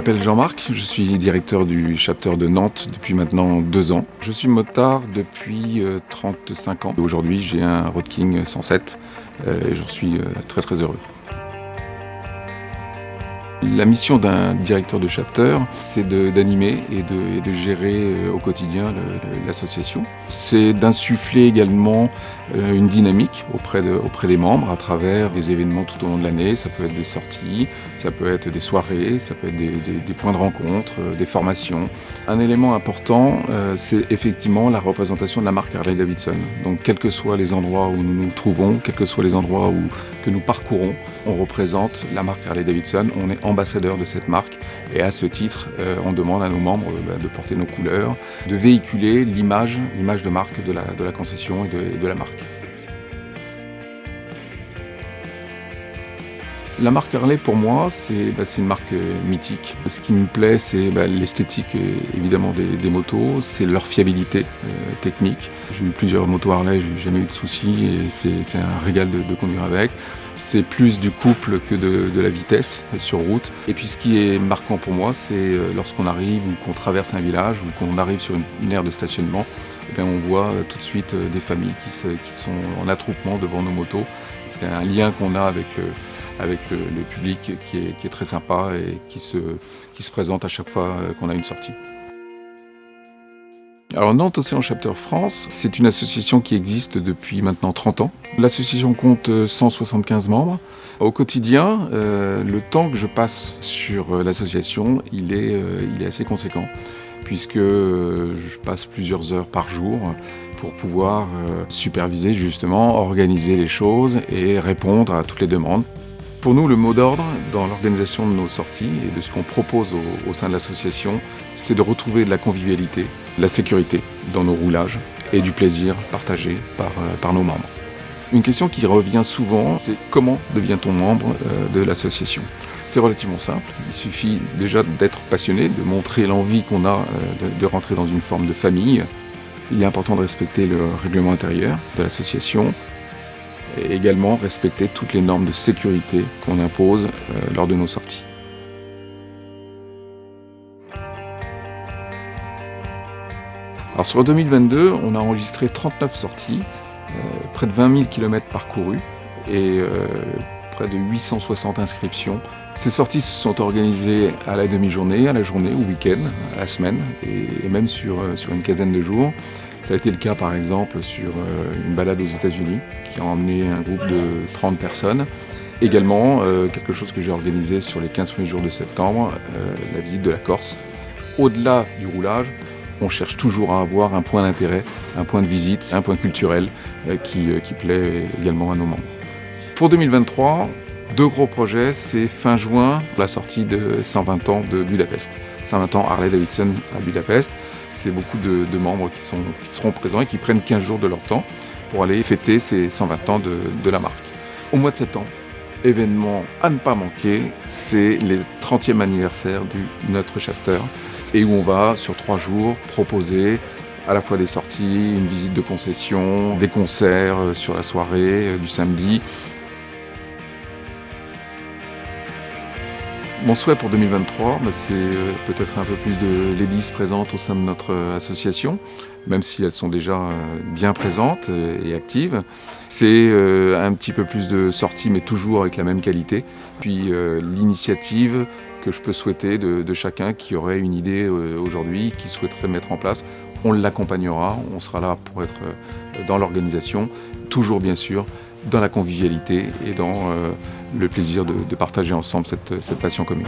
m'appelle Jean-Marc, je suis directeur du chapter de Nantes depuis maintenant 2 ans. Je suis motard depuis 35 ans. Aujourd'hui, j'ai un Road King 107 et j'en suis très très heureux. La mission d'un directeur de chapter, c'est d'animer et de gérer au quotidien l'association. C'est d'insuffler également une dynamique auprès des membres à travers des événements tout au long de l'année. Ça peut être des sorties, ça peut être des soirées, ça peut être des points de rencontre, des formations. Un élément important, c'est effectivement la représentation de la marque Harley-Davidson. Donc quels que soient les endroits où nous nous trouvons, quels que soient les endroits que nous parcourons, on représente la marque Harley-Davidson, on est ambassadeur de cette marque et à ce titre, on demande à nos membres de porter nos couleurs, de véhiculer l'image de marque de la concession et de la marque. La marque Harley, pour moi, c'est une marque mythique. Ce qui me plaît, c'est l'esthétique évidemment des motos, c'est leur fiabilité technique. J'ai eu plusieurs motos Harley, j'ai jamais eu de soucis et c'est un régal de conduire avec. C'est plus du couple que de la vitesse sur route. Et puis ce qui est marquant pour moi, c'est lorsqu'on arrive ou qu'on traverse un village ou qu'on arrive sur une aire de stationnement, on voit tout de suite des familles qui sont en attroupement devant nos motos. C'est un lien qu'on a avec le public qui est très sympa et qui se présente à chaque fois qu'on a une sortie. Alors Nantes Océan Chapter France, c'est une association qui existe depuis maintenant 30 ans. L'association compte 175 membres. Au quotidien, le temps que je passe sur l'association, il est assez conséquent, puisque je passe plusieurs heures par jour pour pouvoir superviser justement, organiser les choses et répondre à toutes les demandes. Pour nous, le mot d'ordre dans l'organisation de nos sorties et de ce qu'on propose au sein de l'association, c'est de retrouver de la convivialité, de la sécurité dans nos roulages et du plaisir partagé par nos membres. Une question qui revient souvent, c'est comment devient-on membre de l'association ? C'est relativement simple, il suffit déjà d'être passionné, de montrer l'envie qu'on a de rentrer dans une forme de famille. Il est important de respecter le règlement intérieur de l'association et également respecter toutes les normes de sécurité qu'on impose lors de nos sorties. Alors sur 2022, on a enregistré 39 sorties, près de 20 000 km parcourus et près de 860 inscriptions. Ces sorties se sont organisées à la demi-journée, à la journée, au week-end, à la semaine et même sur une quinzaine de jours. Ça a été le cas par exemple sur une balade aux États-Unis qui a emmené un groupe de 30 personnes. Également, quelque chose que j'ai organisé sur les 15 premiers jours de septembre, la visite de la Corse. Au-delà du roulage, on cherche toujours à avoir un point d'intérêt, un point de visite, un point culturel qui plaît également à nos membres. Pour 2023, 2 gros projets, c'est fin juin, la sortie de 120 ans de Budapest. 120 ans Harley-Davidson à Budapest. C'est beaucoup de membres qui seront présents et qui prennent 15 jours de leur temps pour aller fêter ces 120 ans de la marque. Au mois de septembre, événement à ne pas manquer, c'est le 30e anniversaire notre chapter et où on va sur 3 jours proposer à la fois des sorties, une visite de concession, des concerts sur la soirée du samedi. Mon souhait pour 2023, c'est peut-être un peu plus de ladies présentes au sein de notre association, même si elles sont déjà bien présentes et actives. C'est un petit peu plus de sorties, mais toujours avec la même qualité. Puis l'initiative que je peux souhaiter de chacun qui aurait une idée aujourd'hui, qui souhaiterait mettre en place, on l'accompagnera, on sera là pour être dans l'organisation, toujours bien sûr dans la convivialité et dans le plaisir de partager ensemble cette passion commune.